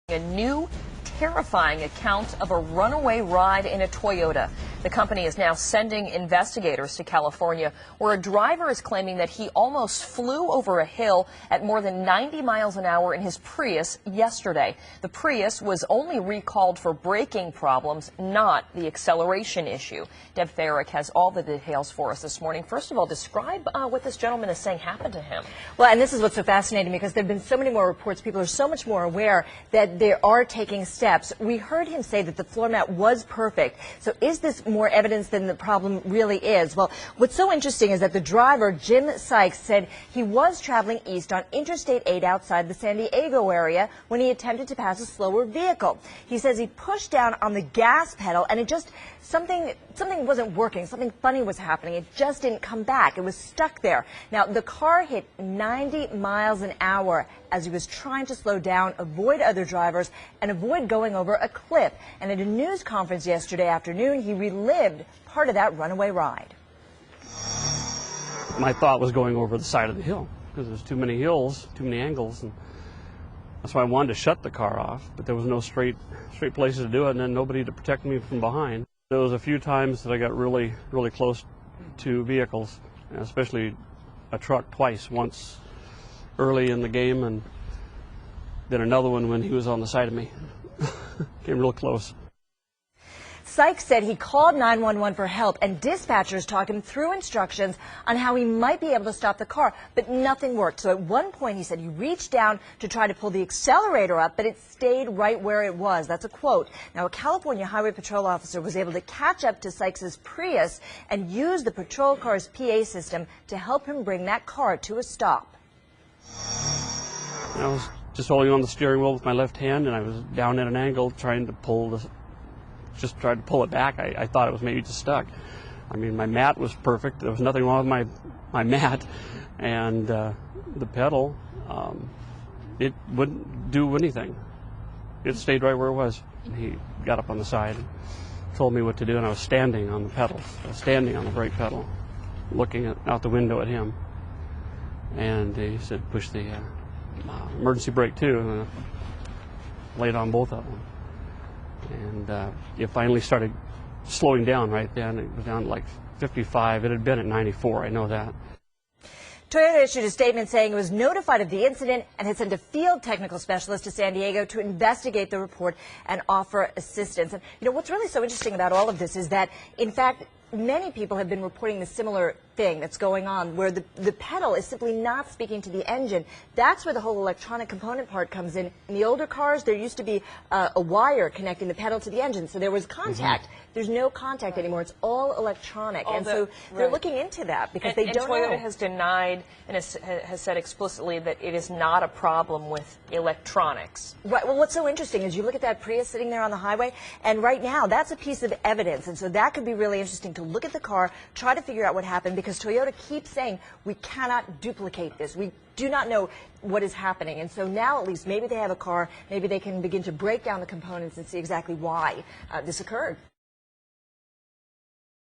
A new terrifying account of a runaway ride in a Toyota. The company is now sending investigators to California, where a driver is claiming that he almost flew over a hill at more than 90 miles an hour in his Prius yesterday. The Prius was only recalled for braking problems, not the acceleration issue. Deb Farrick has all the details for us this morning. First of all, describe what this gentleman is saying happened to him. Well, and this is what's so fascinating, because there have been so many more reports. People are so much more aware that they are taking steps. We heard him say that the floor mat was perfect. So is this more evidence than the problem really is? Well, what's so interesting is that the driver, Jim Sykes, said he was traveling east on Interstate 8 outside the San Diego area when he attempted to pass a slower vehicle. He says he pushed down on the gas pedal and it just, something wasn't working. Something funny was happening. It just didn't come back. It was stuck there. Now, the car hit 90 miles an hour as he was trying to slow down, avoid other drivers, and avoid going over a cliff. And at a news conference yesterday afternoon, he relived part of that runaway ride. My thought was going over the side of the hill because there's too many hills, too many angles, and that's why I wanted to shut the car off, but there was no straight places to do it, and then nobody to protect me from behind. There was a few times that I got really close to vehicles, especially a truck twice, once early in the game and then another one when he was on the side of me. Came real close. Sykes said he called 911 for help, and dispatchers talked him through instructions on how he might be able to stop the car, but nothing worked. So at one point he said he reached down to try to pull the accelerator up, but it stayed right where it was. That's a quote. Now, a California Highway Patrol officer was able to catch up to Sykes' Prius and use the patrol car's PA system to help him bring that car to a stop. I was just holding on the steering wheel with my left hand, and I was down at an angle trying to pull it back. I thought it was maybe just stuck. I mean, my mat was perfect. There was nothing wrong with my mat, and the pedal, it wouldn't do anything. It stayed right where it was. He got up on the side and told me what to do, and I was standing on the pedal. I was standing on the brake pedal, looking out the window at him. And he said, push the emergency brake too, and I laid on both of them. And it finally started slowing down right then. It was down to like 55. It had been at 94, I know that. Toyota issued a statement saying it was notified of the incident and had sent a field technical specialist to San Diego to investigate the report and offer assistance. And, you know, what's really so interesting about all of this is that, in fact, many people have been reporting the similar thing that's going on, where the pedal is simply not speaking to the engine. That's where the whole electronic component part comes in. In the older cars, there used to be a wire connecting the pedal to the engine, so there was contact. Mm-hmm. There's no contact anymore. It's all electronic. So they're looking into that because they don't know. And Toyota has denied and has said explicitly that it is not a problem with electronics. Right. Well, what's so interesting is you look at that Prius sitting there on the highway, and right now that's a piece of evidence. And so that could be really interesting to look at the car, try to figure out what happened, because Toyota keeps saying we cannot duplicate this. We do not know what is happening. And so now at least maybe they have a car, maybe they can begin to break down the components and see exactly why this occurred.